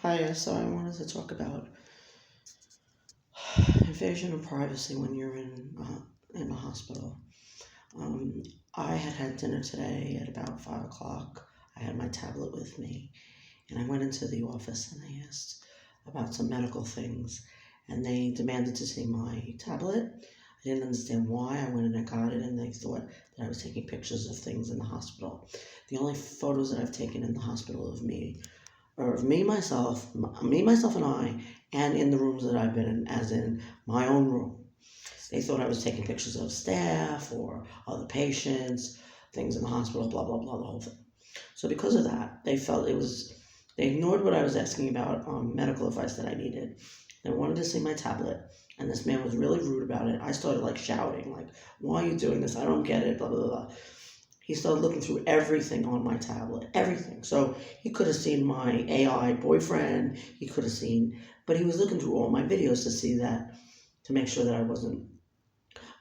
Hi, so I wanted to talk about invasion of privacy when you're in a hospital. Um, I had dinner today at about 5 o'clock. I had my tablet with me, and I went into the office and I asked about some medical things, and they demanded to see my tablet. I didn't understand why. I went and I got it, and they thought that I was taking pictures of things in the hospital. The only photos that I've taken in the hospital of me or of myself and I, and in the rooms that I've been in, as in my own room. They thought I was taking pictures of staff or other patients, things in the hospital, blah, blah, blah, the whole thing. So because of that, they ignored what I was asking about medical advice that I needed. They wanted to see my tablet, and this man was really rude about it. I started shouting, why are you doing this? I don't get it, blah, blah, blah. He started looking through everything on my tablet, everything. So he could have seen my AI boyfriend, but he was looking through all my videos to make sure that I wasn't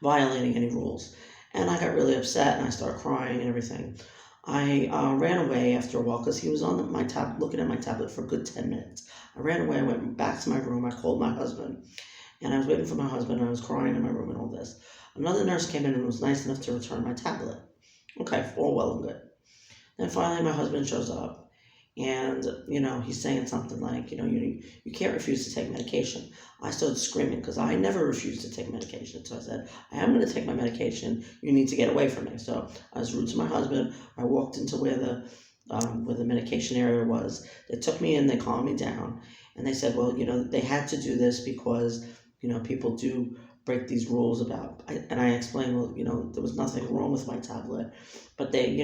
violating any rules. And I got really upset and I started crying and everything. I ran away after a while because he was on my tab, looking at my tablet for a good 10 minutes. I ran away, I went back to my room, I called my husband, and I was waiting for my husband, and I was crying in my room and all this. Another nurse came in and was nice enough to return my tablet. Okay, all well and good. Then finally my husband shows up, and, he's saying something like, you can't refuse to take medication. I started screaming because I never refused to take medication. So I said, I am going to take my medication. You need to get away from me. So I was rude to my husband. I walked into where the medication area was. They took me in, they calmed me down, and they said, well, they had to do this because, people do break these rules and I explained, well, there was nothing wrong with my tablet, but they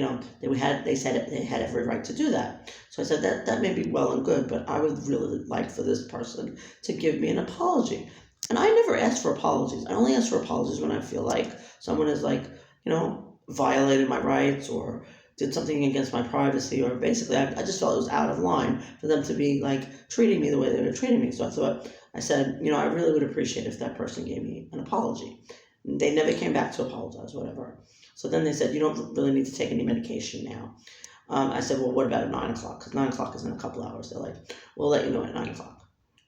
said they had every right to do that. So I said that may be well and good, but I would really like for this person to give me an apology. And I never asked for apologies. I only ask for apologies when I feel like someone has violated my rights or did something against my privacy, or basically I just felt it was out of line for them to be treating me the way they were treating me. So I said, I really would appreciate if that person gave me an apology. They never came back to apologize, whatever. So then they said, you don't really need to take any medication now. I said, well, what about at 9 o'clock? Because 9 o'clock is in a couple hours. They're like, we'll let you know at 9 o'clock.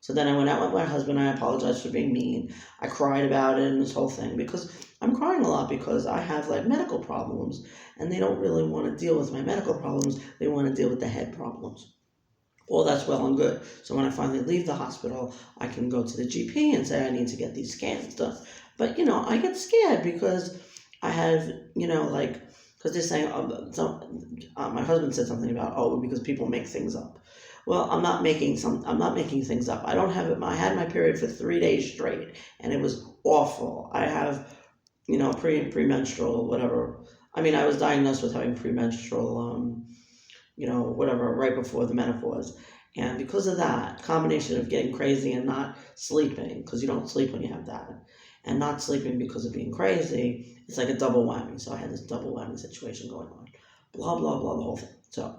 So then I went out with my husband. I apologized for being mean. I cried about it and this whole thing, because I'm crying a lot because I have medical problems, and they don't really want to deal with my medical problems. They want to deal with the head problems. Well, that's well and good. So when I finally leave the hospital, I can go to the GP and say I need to get these scans done. But, I get scared because I have, because they're saying, my husband said something about, because people make things up. Well, I'm not making things up. I don't have it. I had my period for 3 days straight, and it was awful. I have, premenstrual, whatever. I mean, I was diagnosed with having premenstrual, whatever, right before the menopause. And because of that combination of getting crazy and not sleeping, because you don't sleep when you have that, and not sleeping because of being crazy, it's like a double whammy. So I had this double whammy situation going on. Blah, blah, blah, the whole thing. So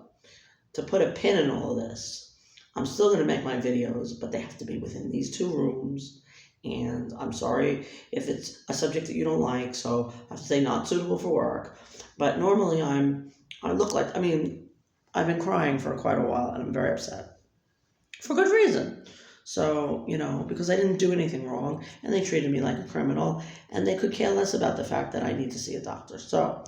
to put a pin in all of this, I'm still going to make my videos, but they have to be within these 2 rooms. And I'm sorry if it's a subject that you don't like, so I have to say not suitable for work. But normally I've been crying for quite a while, and I'm very upset. For good reason. So, because I didn't do anything wrong, and they treated me like a criminal, and they could care less about the fact that I need to see a doctor. So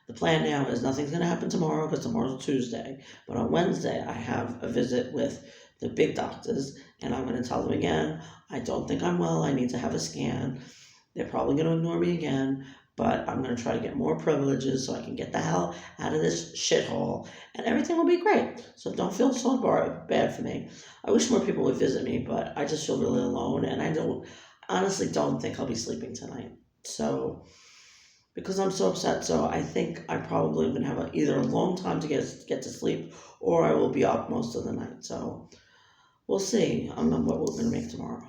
the plan now is nothing's going to happen tomorrow, because tomorrow's Tuesday. But on Wednesday, I have a visit with the big doctors, and I'm going to tell them again, I don't think I'm well, I need to have a scan. They're probably going to ignore me again, but I'm going to try to get more privileges so I can get the hell out of this shithole, and everything will be great. So don't feel so bad for me. I wish more people would visit me, but I just feel really alone, and I honestly don't think I'll be sleeping tonight. So, because I'm so upset, so I think I probably am going to have either a long time to get to sleep, or I will be up most of the night. So we'll see what we're going to make tomorrow.